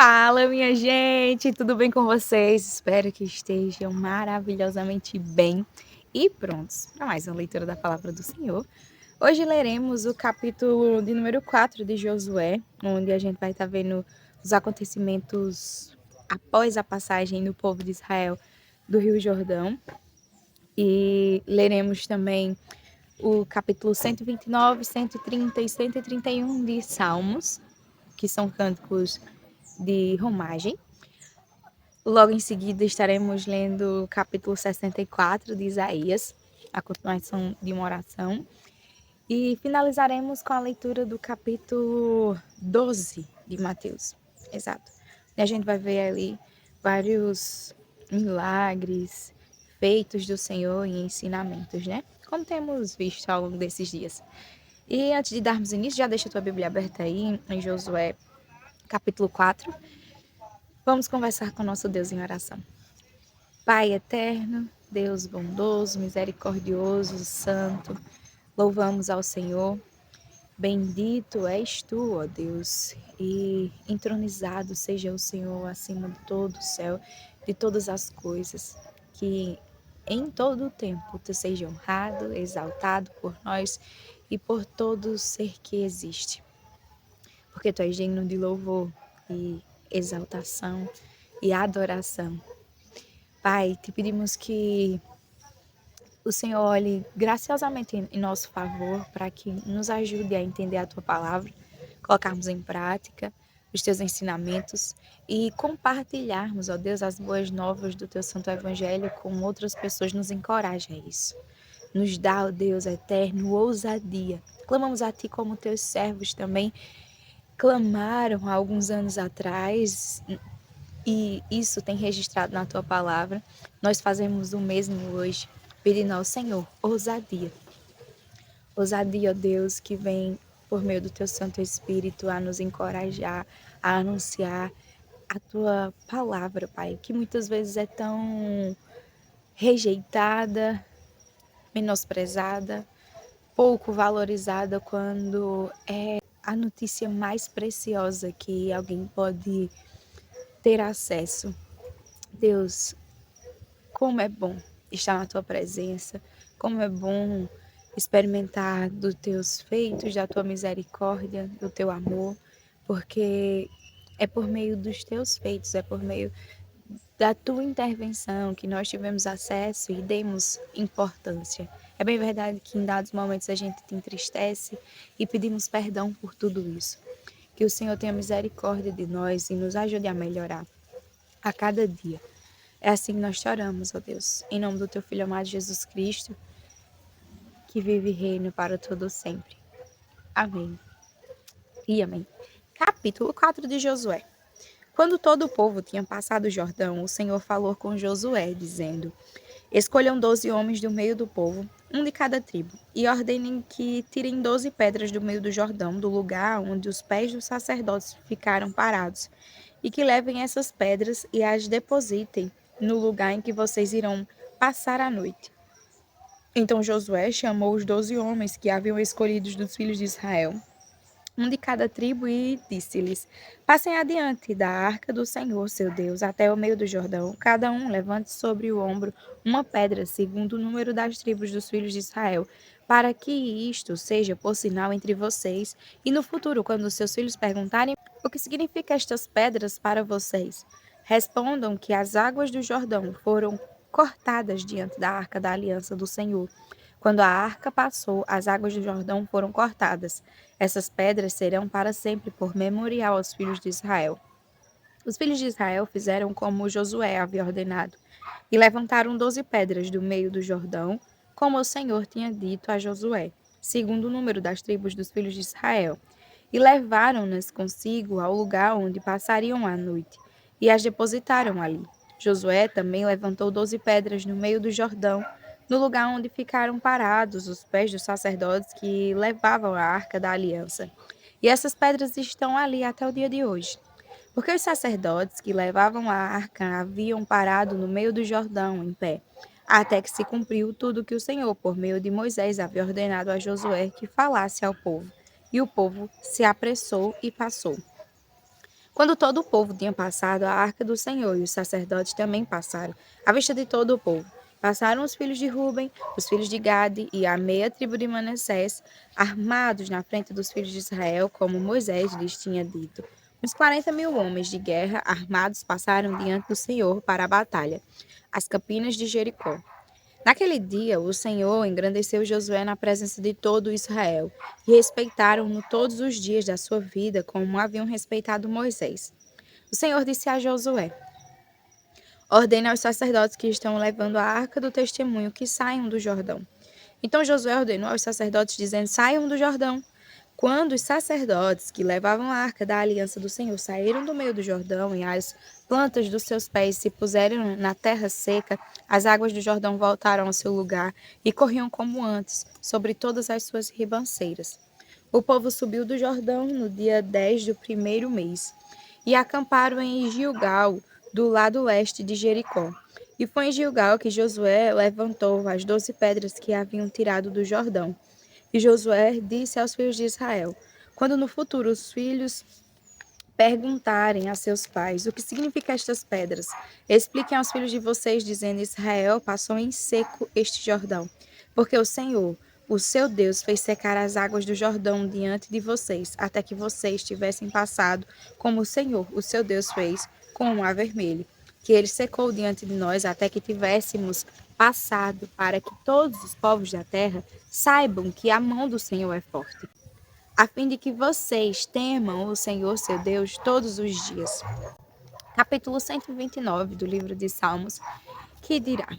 Fala, minha gente, tudo bem com vocês? Espero que estejam maravilhosamente bem e prontos para mais uma leitura da palavra do Senhor. Hoje leremos o capítulo de número 4 de Josué, onde a gente vai estar vendo os acontecimentos após a passagem do povo de Israel do Rio Jordão. E leremos também o capítulo 129, 130 e 131 de Salmos, que são cânticos de romagem. Logo em seguida estaremos lendo o capítulo 64 de Isaías, a continuação de uma oração. E finalizaremos com a leitura do capítulo 12 de Mateus. Exato. E a gente vai ver ali vários milagres feitos do Senhor e ensinamentos, né? Como temos visto ao longo desses dias. E antes de darmos início, já deixa a tua Bíblia aberta aí em Josué capítulo 4. Vamos conversar com nosso Deus em oração. Pai eterno, Deus bondoso, misericordioso, santo, louvamos ao Senhor. Bendito és tu, ó Deus, e entronizado seja o Senhor acima de todo o céu, de todas as coisas, que em todo o tempo tu seja honrado, exaltado por nós e por todo ser que existe. Porque tu és digno de louvor e exaltação e adoração. Pai, te pedimos que o Senhor olhe graciosamente em nosso favor para que nos ajude a entender a tua palavra, colocarmos em prática os teus ensinamentos e compartilharmos, ó Deus, as boas novas do teu santo evangelho com outras pessoas. Nos encoraja a isso. Nos dá, ó Deus eterno, ousadia. Clamamos a ti como teus servos também clamaram há alguns anos atrás, e isso tem registrado na tua palavra. Nós fazemos o mesmo hoje, pedindo ao Senhor ousadia. Ousadia, ó Deus, que vem por meio do teu Santo Espírito a nos encorajar, a anunciar a tua palavra, Pai, que muitas vezes é tão rejeitada, menosprezada, pouco valorizada, quando é a notícia mais preciosa que alguém pode ter acesso. Deus, como é bom estar na tua presença, como é bom experimentar dos teus feitos, da tua misericórdia, do teu amor, porque é por meio dos teus feitos, é por meio da tua intervenção que nós tivemos acesso e demos importância. É bem verdade que em dados momentos a gente te entristece e pedimos perdão por tudo isso. Que o Senhor tenha misericórdia de nós e nos ajude a melhorar a cada dia. É assim que nós te oramos, ó Deus, em nome do teu Filho amado Jesus Cristo, que vive e reina para todo sempre. Amém e amém. Capítulo 4 de Josué. Quando todo o povo tinha passado o Jordão, o Senhor falou com Josué, dizendo: Escolham 12 homens do meio do povo, um de cada tribo, e ordenem que tirem 12 pedras do meio do Jordão, do lugar onde os pés dos sacerdotes ficaram parados, e que levem essas pedras e as depositem no lugar em que vocês irão passar a noite. Então Josué chamou os 12 homens que haviam escolhidos dos filhos de Israel, um de cada tribo, e disse-lhes: Passem adiante da arca do Senhor, seu Deus, até o meio do Jordão. Cada um levante sobre o ombro uma pedra, segundo o número das tribos dos filhos de Israel, para que isto seja por sinal entre vocês. E no futuro, quando seus filhos perguntarem o que significa estas pedras para vocês, respondam que as águas do Jordão foram cortadas diante da arca da aliança do Senhor. Quando a arca passou, as águas do Jordão foram cortadas. Essas pedras serão para sempre por memorial aos filhos de Israel. Os filhos de Israel fizeram como Josué havia ordenado, e levantaram 12 pedras do meio do Jordão, como o Senhor tinha dito a Josué, segundo o número das tribos dos filhos de Israel, e levaram-nas consigo ao lugar onde passariam a noite, e as depositaram ali. Josué também levantou 12 pedras no meio do Jordão, no lugar onde ficaram parados os pés dos sacerdotes que levavam a arca da aliança. E essas pedras estão ali até o dia de hoje. Porque os sacerdotes que levavam a arca haviam parado no meio do Jordão, em pé, até que se cumpriu tudo que o Senhor, por meio de Moisés, havia ordenado a Josué que falasse ao povo. E o povo se apressou e passou. Quando todo o povo tinha passado, a arca do Senhor e os sacerdotes também passaram, à vista de todo o povo. Passaram os filhos de Ruben, os filhos de Gade e a meia tribo de Manassés, armados na frente dos filhos de Israel, como Moisés lhes tinha dito. Uns 40.000 homens de guerra armados passaram diante do Senhor para a batalha, as campinas de Jericó. Naquele dia, o Senhor engrandeceu Josué na presença de todo Israel, e respeitaram-no todos os dias da sua vida, como haviam respeitado Moisés. O Senhor disse a Josué: Ordena aos sacerdotes que estão levando a arca do testemunho que saiam do Jordão. Então Josué ordenou aos sacerdotes, dizendo: Saiam do Jordão. Quando os sacerdotes que levavam a arca da aliança do Senhor saíram do meio do Jordão e as plantas dos seus pés se puseram na terra seca, as águas do Jordão voltaram ao seu lugar e corriam como antes, sobre todas as suas ribanceiras. O povo subiu do Jordão no dia 10 do primeiro mês e acamparam em Gilgal, do lado leste de Jericó. E foi em Gilgal que Josué levantou as 12 pedras que haviam tirado do Jordão. E Josué disse aos filhos de Israel: Quando no futuro os filhos perguntarem a seus pais o que significam estas pedras, expliquem aos filhos de vocês, dizendo: Israel passou em seco este Jordão, porque o Senhor, o seu Deus, fez secar as águas do Jordão diante de vocês, até que vocês tivessem passado, como o Senhor, o seu Deus, fez com o mar vermelho, que ele secou diante de nós até que tivéssemos passado, para que todos os povos da terra saibam que a mão do Senhor é forte, a fim de que vocês temam o Senhor seu Deus todos os dias. Capítulo 129 do livro de Salmos, que dirá: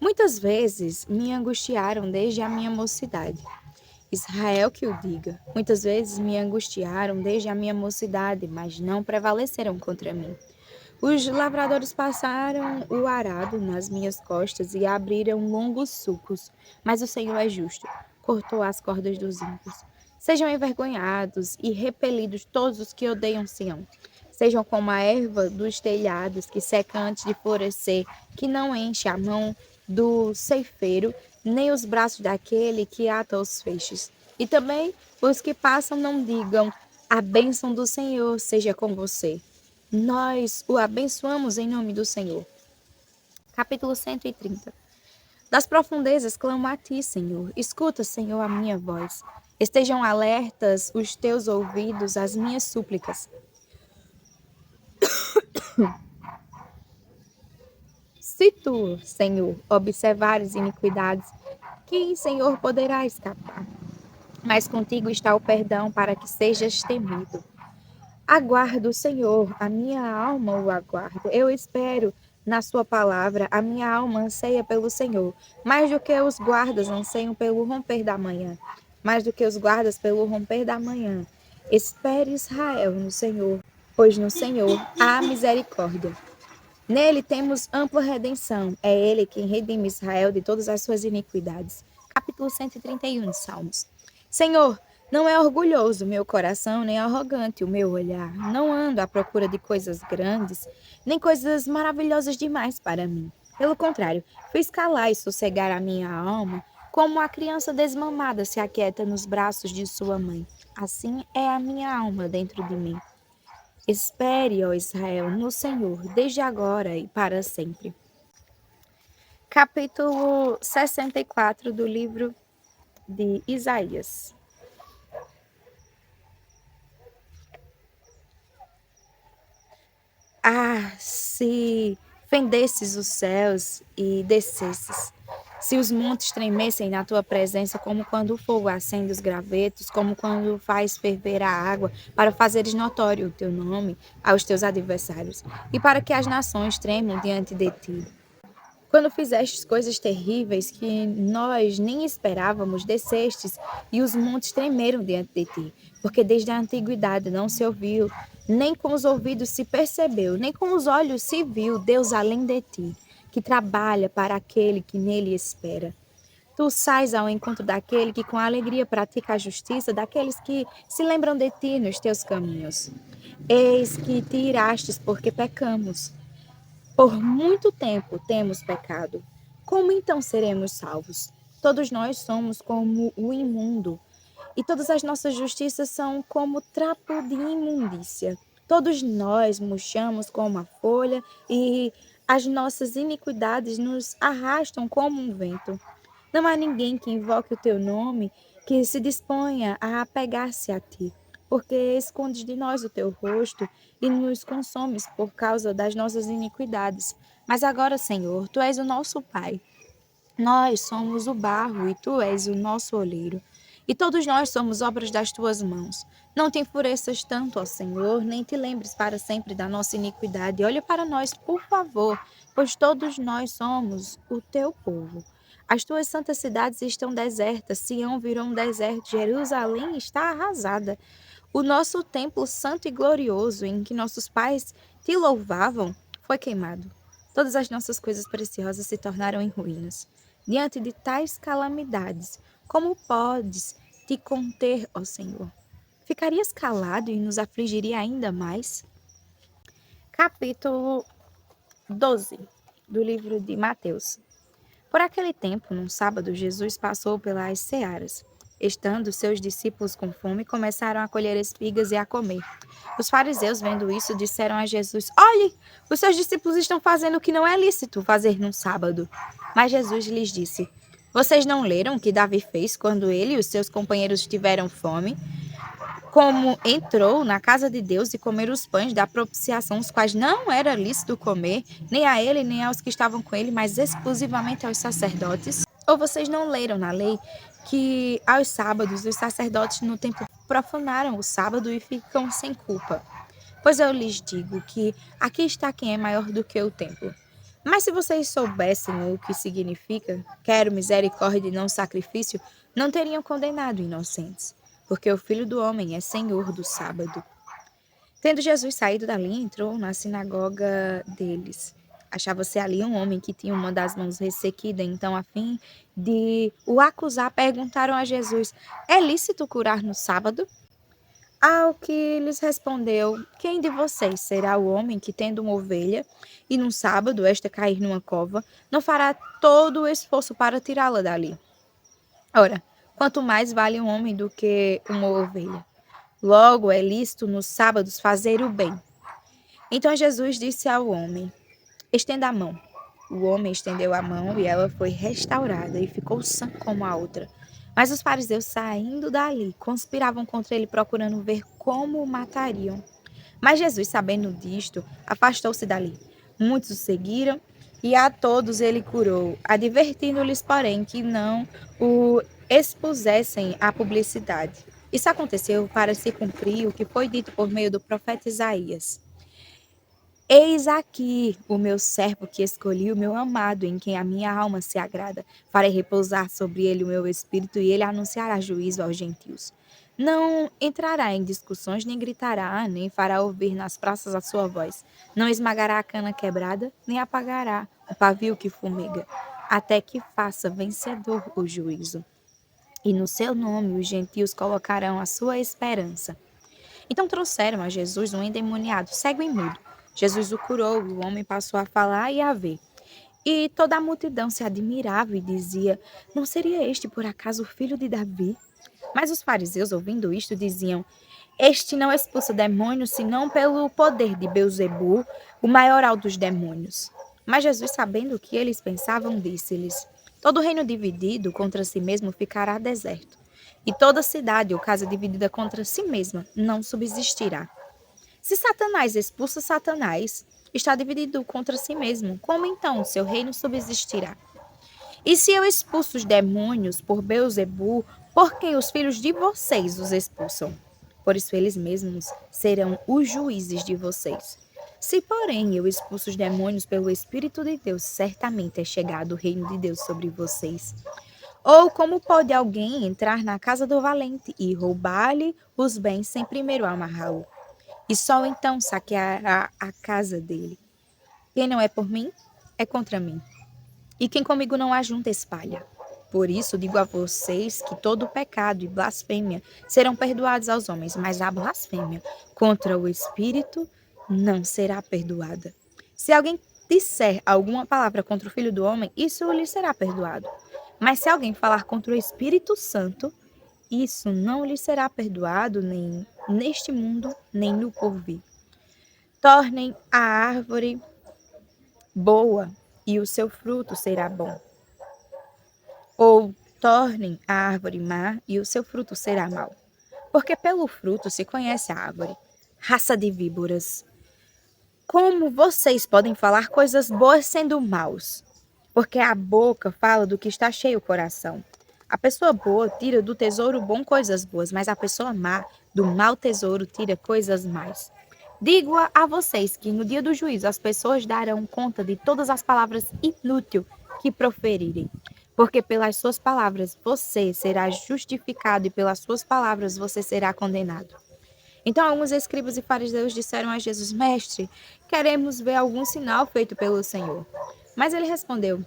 Muitas vezes me angustiaram desde a minha mocidade. Israel que o diga. Muitas vezes me angustiaram desde a minha mocidade, mas não prevaleceram contra mim. Os lavradores passaram o arado nas minhas costas e abriram longos sulcos, mas o Senhor é justo, cortou as cordas dos ímpios. Sejam envergonhados e repelidos todos os que odeiam Sião. Sejam como a erva dos telhados que seca antes de florescer, que não enche a mão do ceifeiro, nem os braços daquele que ata os feixes. E também os que passam não digam: a bênção do Senhor seja com você. Nós o abençoamos em nome do Senhor. Capítulo 130. Das profundezas clamo a ti, Senhor. Escuta, Senhor, a minha voz. Estejam alertas os teus ouvidos às minhas súplicas. Se tu, Senhor, observares iniquidades, quem, Senhor, poderá escapar? Mas contigo está o perdão para que sejas temido. Aguardo, Senhor, a minha alma o aguarda. Eu espero na sua palavra, a minha alma anseia pelo Senhor, mais do que os guardas anseiam pelo romper da manhã. Mais do que os guardas pelo romper da manhã. Espere Israel no Senhor, pois no Senhor há misericórdia. Nele temos ampla redenção. É ele quem redime Israel de todas as suas iniquidades. Capítulo 131 de Salmos. Senhor, não é orgulhoso o meu coração, nem arrogante o meu olhar. Não ando à procura de coisas grandes, nem coisas maravilhosas demais para mim. Pelo contrário, fiz calar e sossegar a minha alma, como a criança desmamada se aquieta nos braços de sua mãe. Assim é a minha alma dentro de mim. Espere, ó Israel, no Senhor, desde agora e para sempre. Capítulo 64 do livro de Isaías. Ah, se fendesses os céus e descesses, se os montes tremessem na tua presença, como quando o fogo acende os gravetos, como quando faz ferver a água, para fazeres notório o teu nome aos teus adversários, e para que as nações tremam diante de ti. Quando fizestes coisas terríveis que nós nem esperávamos, descestes, e os montes tremeram diante de ti, porque desde a antiguidade não se ouviu, nem com os ouvidos se percebeu, nem com os olhos se viu Deus além de ti, que trabalha para aquele que nele espera. Tu sais ao encontro daquele que com alegria pratica a justiça, daqueles que se lembram de ti nos teus caminhos. Eis que te irastes porque pecamos. Por muito tempo temos pecado. Como então seremos salvos? Todos nós somos como o imundo, e todas as nossas justiças são como trapo de imundícia. Todos nós murchamos como uma folha e as nossas iniquidades nos arrastam como um vento. Não há ninguém que invoque o teu nome que se disponha a apegar-se a ti, porque escondes de nós o teu rosto e nos consomes por causa das nossas iniquidades. Mas agora, Senhor, tu és o nosso Pai. Nós somos o barro e tu és o nosso oleiro. E todos nós somos obras das tuas mãos. Não te enfureças tanto, ó Senhor, nem te lembres para sempre da nossa iniquidade. Olha para nós, por favor, pois todos nós somos o teu povo. As tuas santas cidades estão desertas, Sião virou um deserto, Jerusalém está arrasada. O nosso templo santo e glorioso, em que nossos pais te louvavam, foi queimado. Todas as nossas coisas preciosas se tornaram em ruínas. Diante de tais calamidades, como podes te conter, ó Senhor? Ficarias calado e nos afligiria ainda mais? Capítulo 12 do livro de Mateus. Por aquele tempo, num sábado, Jesus passou pelas searas. Estando seus discípulos com fome, começaram a colher espigas e a comer. Os fariseus, vendo isso, disseram a Jesus: Olhe, os seus discípulos estão fazendo o que não é lícito fazer num sábado. Mas Jesus lhes disse: Vocês não leram o que Davi fez quando ele e os seus companheiros tiveram fome? Como entrou na casa de Deus e comer os pães da propiciação, os quais não era lícito comer, nem a ele, nem aos que estavam com ele, mas exclusivamente aos sacerdotes? Ou vocês não leram na lei que aos sábados os sacerdotes no templo profanaram o sábado e ficam sem culpa? Pois eu lhes digo que aqui está quem é maior do que o templo. Mas se vocês soubessem o que significa, quero misericórdia e não sacrifício, não teriam condenado inocentes, porque o Filho do Homem é Senhor do sábado. Tendo Jesus saído dali, entrou na sinagoga deles. Achava-se ali um homem que tinha uma das mãos ressequida, então, a fim de o acusar, perguntaram a Jesus: É lícito curar no sábado? Ao que lhes respondeu: Quem de vocês será o homem que, tendo uma ovelha, e num sábado esta cair numa cova, não fará todo o esforço para tirá-la dali? Ora, quanto mais vale um homem do que uma ovelha? Logo é lícito nos sábados fazer o bem. Então Jesus disse ao homem: Estenda a mão. O homem estendeu a mão e ela foi restaurada e ficou sã como a outra. Mas os fariseus, saindo dali, conspiravam contra ele, procurando ver como o matariam. Mas Jesus, sabendo disto, afastou-se dali. Muitos o seguiram e a todos ele curou, advertindo-lhes, porém, que não o expusessem à publicidade. Isso aconteceu para se cumprir o que foi dito por meio do profeta Isaías. Eis aqui o meu servo que escolhi, o meu amado, em quem a minha alma se agrada. Farei repousar sobre ele o meu espírito e ele anunciará juízo aos gentios. Não entrará em discussões, nem gritará, nem fará ouvir nas praças a sua voz. Não esmagará a cana quebrada, nem apagará o pavio que fumega, até que faça vencedor o juízo. E no seu nome os gentios colocarão a sua esperança. Então trouxeram a Jesus um endemoniado, cego e mudo. Jesus o curou e o homem passou a falar e a ver. E toda a multidão se admirava e dizia: Não seria este por acaso o filho de Davi? Mas os fariseus, ouvindo isto, diziam: Este não expulsa demônios, senão pelo poder de Beelzebul, o maioral dos demônios. Mas Jesus, sabendo o que eles pensavam, disse-lhes: Todo reino dividido contra si mesmo ficará deserto, e toda cidade ou casa dividida contra si mesma não subsistirá. Se Satanás expulsa Satanás, está dividido contra si mesmo, como então o seu reino subsistirá? E se eu expulso os demônios por Beelzebul, por quem os filhos de vocês os expulsam? Por isso eles mesmos serão os juízes de vocês. Se, porém, eu expulso os demônios pelo Espírito de Deus, certamente é chegado o reino de Deus sobre vocês. Ou como pode alguém entrar na casa do valente e roubar-lhe os bens sem primeiro amarrá-lo? E só então saqueará a casa dele. Quem não é por mim, é contra mim. E quem comigo não ajunta, espalha. Por isso digo a vocês que todo pecado e blasfêmia serão perdoados aos homens, mas a blasfêmia contra o Espírito não será perdoada. Se alguém disser alguma palavra contra o Filho do Homem, isso lhe será perdoado. Mas se alguém falar contra o Espírito Santo, isso não lhes será perdoado nem neste mundo, nem no porvir. Tornem a árvore boa, e o seu fruto será bom. Ou tornem a árvore má, e o seu fruto será mau. Porque pelo fruto se conhece a árvore. Raça de víboras, como vocês podem falar coisas boas sendo maus? Porque a boca fala do que está cheio o coração. A pessoa boa tira do tesouro bom coisas boas, mas a pessoa má do mau tesouro tira coisas más. Digo a vocês que no dia do juízo as pessoas darão conta de todas as palavras inúteis que proferirem. Porque pelas suas palavras você será justificado e pelas suas palavras você será condenado. Então alguns escribas e fariseus disseram a Jesus: Mestre, queremos ver algum sinal feito pelo Senhor. Mas ele respondeu: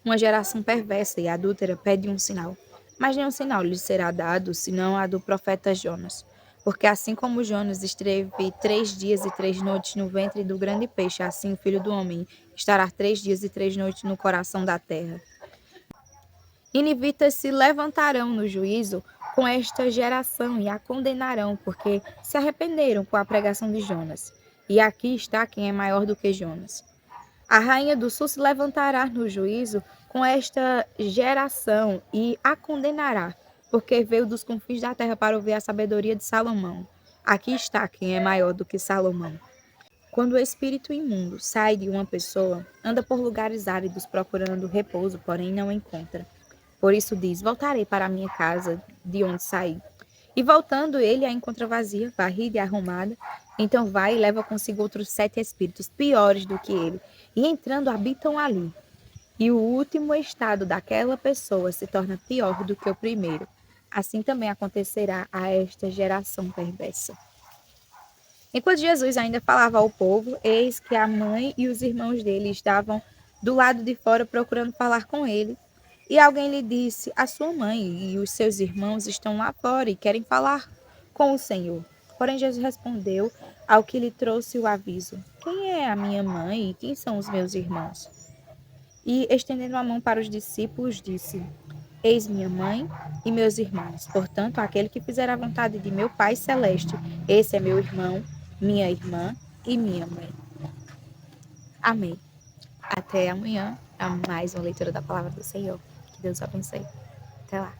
Uma geração perversa e adúltera pede um sinal, mas nenhum sinal lhe será dado, senão a do profeta Jonas. Porque assim como Jonas esteve 3 dias e 3 noites no ventre do grande peixe, assim o Filho do Homem estará 3 dias e 3 noites no coração da terra. Ninivitas se levantarão no juízo com esta geração e a condenarão, porque se arrependeram com a pregação de Jonas. E aqui está quem é maior do que Jonas. A rainha do sul se levantará no juízo com esta geração e a condenará, porque veio dos confins da terra para ouvir a sabedoria de Salomão. Aqui está quem é maior do que Salomão. Quando o espírito imundo sai de uma pessoa, anda por lugares áridos procurando repouso, porém não encontra. Por isso diz: Voltarei para a minha casa, de onde saí. E voltando, ele a encontra vazia, varrida e arrumada. Então vai e leva consigo outros 7 espíritos piores do que ele, e entrando habitam ali. E o último estado daquela pessoa se torna pior do que o primeiro. Assim também acontecerá a esta geração perversa. Enquanto Jesus ainda falava ao povo, eis que a mãe e os irmãos dele estavam do lado de fora procurando falar com ele. E alguém lhe disse: A sua mãe e os seus irmãos estão lá fora e querem falar com o Senhor. Porém, Jesus respondeu ao que lhe trouxe o aviso: Quem é a minha mãe e quem são os meus irmãos? E, estendendo a mão para os discípulos, disse: Eis minha mãe e meus irmãos. Portanto, aquele que fizer a vontade de meu Pai Celeste, esse é meu irmão, minha irmã e minha mãe. Amém. Até amanhã, a mais uma leitura da palavra do Senhor. Que Deus abençoe. Até lá.